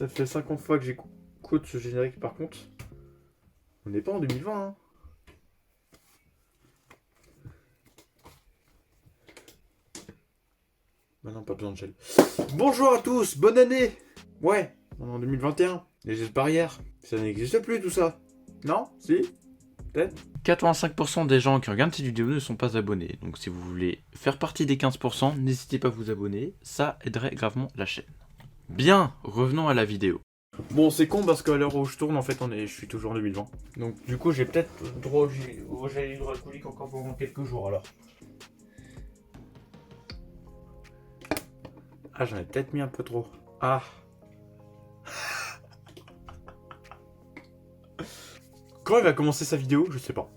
Ça fait 50 fois que j'écoute ce générique par contre. On n'est pas en 2020, hein. Bah non, pas besoin de gel. Bonjour à tous, bonne année. Ouais, on est en 2021. Les gestes barrières, ça n'existe plus tout ça. Non? Si? Peut-être? 85% des gens qui regardent cette vidéo ne sont pas abonnés. Donc si vous voulez faire partie des 15%, n'hésitez pas à vous abonner. Ça aiderait gravement la chaîne. Bien, revenons à la vidéo. Bon, c'est con parce qu'à l'heure où je tourne, en fait, je suis toujours en 2020. Donc du coup, j'ai peut-être droit au gel hydroalcoolique encore pendant quelques jours alors. Ah, j'en ai peut-être mis un peu trop. Ah. Quand il va commencer sa vidéo, je sais pas.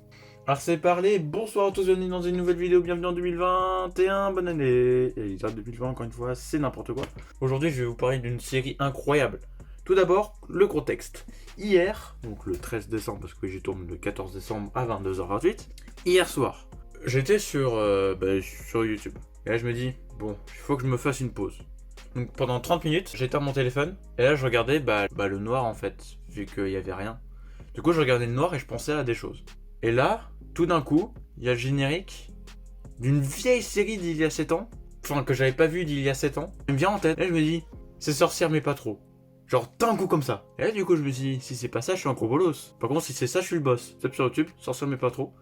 Alors c'est parlé, bonsoir à tous, bienvenue dans une nouvelle vidéo, bienvenue en 2021, bonne année. Et ça, 2020, encore une fois, c'est n'importe quoi. Aujourd'hui, je vais vous parler d'une série incroyable. Tout d'abord, le contexte. Hier, donc le 13 décembre, parce que j'y tourne le 14 décembre à 22h28, hier soir, j'étais sur YouTube. Et là, je me dis, bon, il faut que je me fasse une pause. Donc pendant 30 minutes, j'éteins mon téléphone, et là, je regardais le noir en fait, vu qu'il n'y avait rien. Du coup, je regardais le noir et je pensais à des choses. Et là, tout d'un coup, il y a le générique d'une vieille série d'il y a 7 ans, enfin que j'avais pas vu d'il y a 7 ans. Il me vient en tête, et je me dis, c'est sorcière mais pas trop. Genre d'un coup comme ça. Et là du coup je me dis, si c'est pas ça, je suis un gros bolos. Par contre si c'est ça, je suis le boss. Tape sur YouTube, sorcière mais pas trop.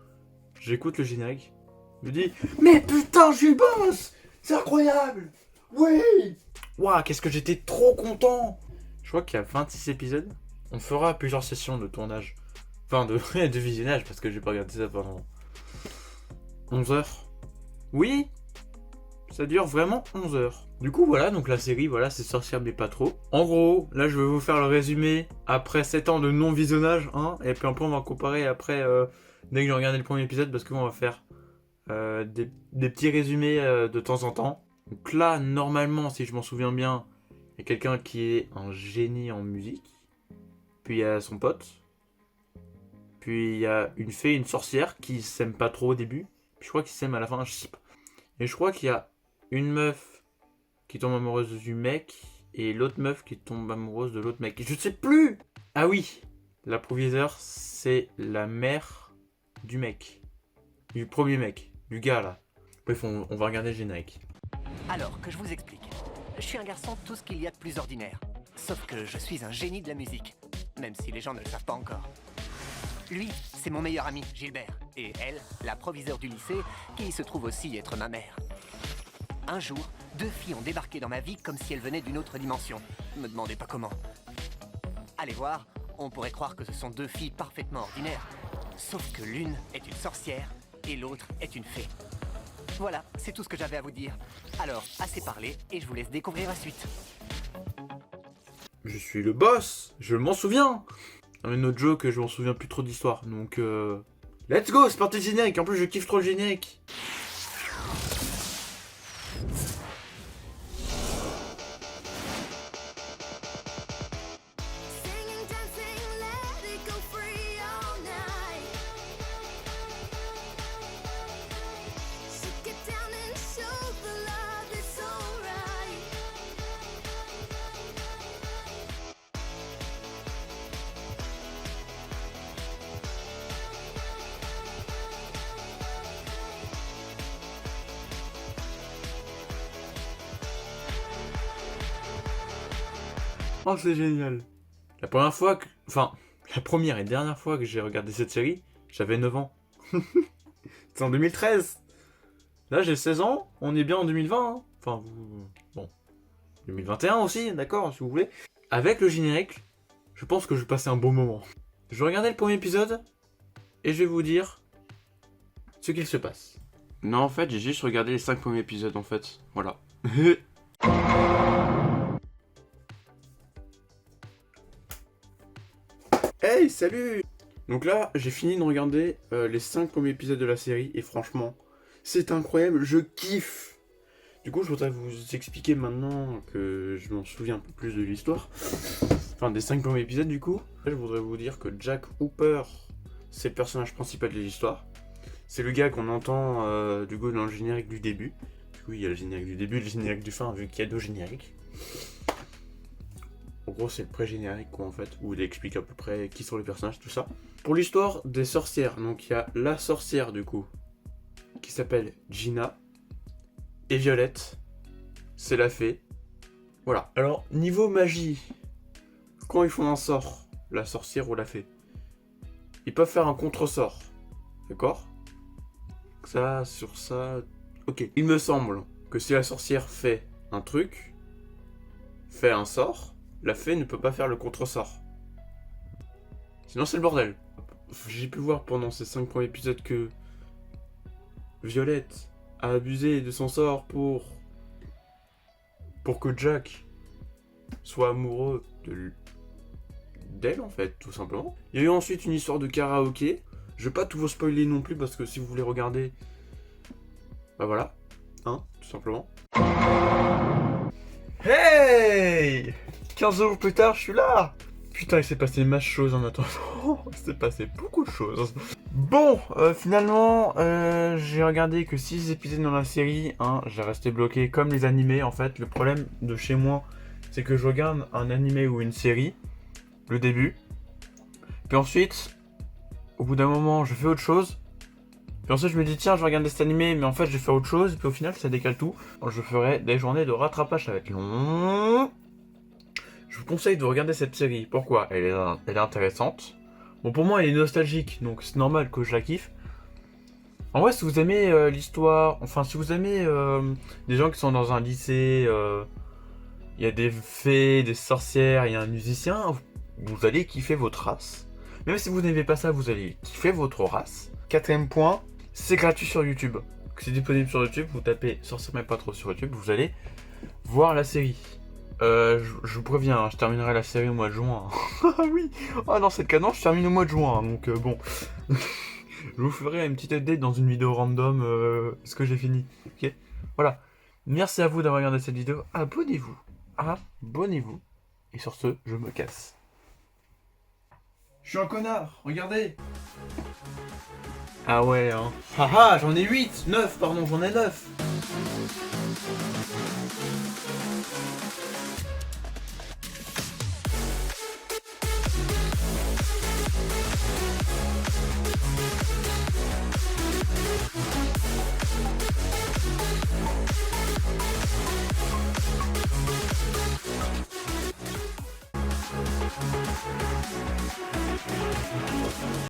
J'écoute le générique. Je me dis, mais putain, je suis le boss. C'est incroyable. Oui. Waouh, qu'est-ce que j'étais trop content. Je crois qu'il y a 26 épisodes. On fera plusieurs sessions de tournage. Enfin, de visionnage, parce que j'ai pas regardé ça pendant 11 heures. Oui, ça dure vraiment 11 heures. Du coup, voilà, donc la série, voilà, c'est sorcière mais pas trop. En gros, là, je vais vous faire le résumé après 7 ans de non-visionnage, hein, et puis après, on va comparer après, dès que j'ai regardé le premier épisode, parce qu'on va faire des petits résumés de temps en temps. Donc là, normalement, si je m'en souviens bien, il y a quelqu'un qui est un génie en musique, puis il y a son pote, puis il y a une fée, une sorcière qui s'aiment pas trop au début, puis je crois qu'ils s'aiment à la fin, je sais pas. Et je crois qu'il y a une meuf qui tombe amoureuse du mec et l'autre meuf qui tombe amoureuse de l'autre mec. Et je sais plus. Ah oui, la proviseur, c'est la mère du mec. Du premier mec, du gars là. Bref, on va regarder le générique. Alors, que je vous explique. Je suis un garçon tout ce qu'il y a de plus ordinaire. Sauf que je suis un génie de la musique. Même si les gens ne le savent pas encore. Lui, c'est mon meilleur ami, Gilbert. Et elle, la proviseure du lycée, qui se trouve aussi être ma mère. Un jour, deux filles ont débarqué dans ma vie comme si elles venaient d'une autre dimension. Me demandez pas comment. Allez voir, on pourrait croire que ce sont deux filles parfaitement ordinaires. Sauf que l'une est une sorcière et l'autre est une fée. Voilà, c'est tout ce que j'avais à vous dire. Alors, assez parlé et je vous laisse découvrir la suite. Je suis le boss, je m'en souviens. Un autre joke, je m'en souviens plus trop d'histoire. Donc, let's go, c'est parti le générique. En plus, je kiffe trop le générique. Oh, c'est génial. La première fois que... Enfin, la première et dernière fois que j'ai regardé cette série, j'avais 9 ans. C'est en 2013. Là, j'ai 16 ans, on est bien en 2020. Hein. Enfin, bon. 2021 aussi, d'accord, si vous voulez. Avec le générique, je pense que je passais un bon moment. Je vais regarder le premier épisode, et je vais vous dire ce qu'il se passe. Non, en fait, j'ai juste regardé les 5 premiers épisodes, en fait. Voilà. Hey, salut! Donc là, j'ai fini de regarder les 5 premiers épisodes de la série, et franchement, c'est incroyable, je kiffe! Du coup, je voudrais vous expliquer maintenant que je m'en souviens un peu plus de l'histoire. Enfin, des 5 premiers épisodes, du coup. Là, je voudrais vous dire que Jack Hooper, c'est le personnage principal de l'histoire. C'est le gars qu'on entend, du coup, dans le générique du début. Du coup, il y a le générique du début et le générique du fin, vu qu'il y a 2 génériques. En gros, c'est le pré-générique, quoi, en fait, où il explique à peu près qui sont les personnages, tout ça. Pour l'histoire des sorcières, donc il y a la sorcière, du coup, qui s'appelle Gina, et Violette, c'est la fée. Voilà. Alors, niveau magie, quand ils font un sort, la sorcière ou la fée, ils peuvent faire un contre-sort. D'accord ? Ça, sur ça... Ok. Il me semble que si la sorcière fait un truc, fait un sort, la fée ne peut pas faire le contre-sort. Sinon c'est le bordel. J'ai pu voir pendant ces 5 premiers épisodes que Violette a abusé de son sort pour que Jack soit amoureux d'elle, en fait, tout simplement. Il y a eu ensuite une histoire de karaoké. Je vais pas tout vous spoiler non plus parce que si vous voulez regarder, bah voilà, hein, tout simplement. Hey, 15 jours plus tard, je suis là. Putain, il s'est passé masse de choses en attendant. Il s'est passé beaucoup de choses. Bon, finalement, j'ai regardé que 6 épisodes dans la série. Hein, j'ai resté bloqué comme les animés. En fait, le problème de chez moi, c'est que je regarde un animé ou une série, le début. Puis ensuite, au bout d'un moment, je fais autre chose. Puis ensuite, je me dis, tiens, je vais regarder cet animé, mais en fait, je vais faire autre chose. Et puis au final, ça décale tout. Je ferai des journées de rattrapage, ça va être long. Je vous conseille de regarder cette série. Pourquoi ? Elle est intéressante. Bon, pour moi, elle est nostalgique, donc c'est normal que je la kiffe. En vrai, si vous aimez l'histoire, enfin, si vous aimez des gens qui sont dans un lycée, il y a des fées, des sorcières, il y a un musicien, vous allez kiffer votre race. Même si vous n'aimez pas ça, vous allez kiffer votre race. 4ème point, c'est gratuit sur YouTube. C'est disponible sur YouTube, vous tapez Sorcière mais pas trop sur YouTube, vous allez voir la série. Je vous préviens, hein, je terminerai la série au mois de juin. Ah oui. Ah non, c'est le cas, non, je termine au mois de juin, donc bon. Je vous ferai une petite update dans une vidéo random, ce que j'ai fini. Ok. Voilà. Merci à vous d'avoir regardé cette vidéo. Abonnez-vous. Abonnez-vous. Et sur ce, je me casse. Je suis un connard, regardez. Ah ouais, hein. Haha, j'en ai 8, 9, pardon, j'en ai 9.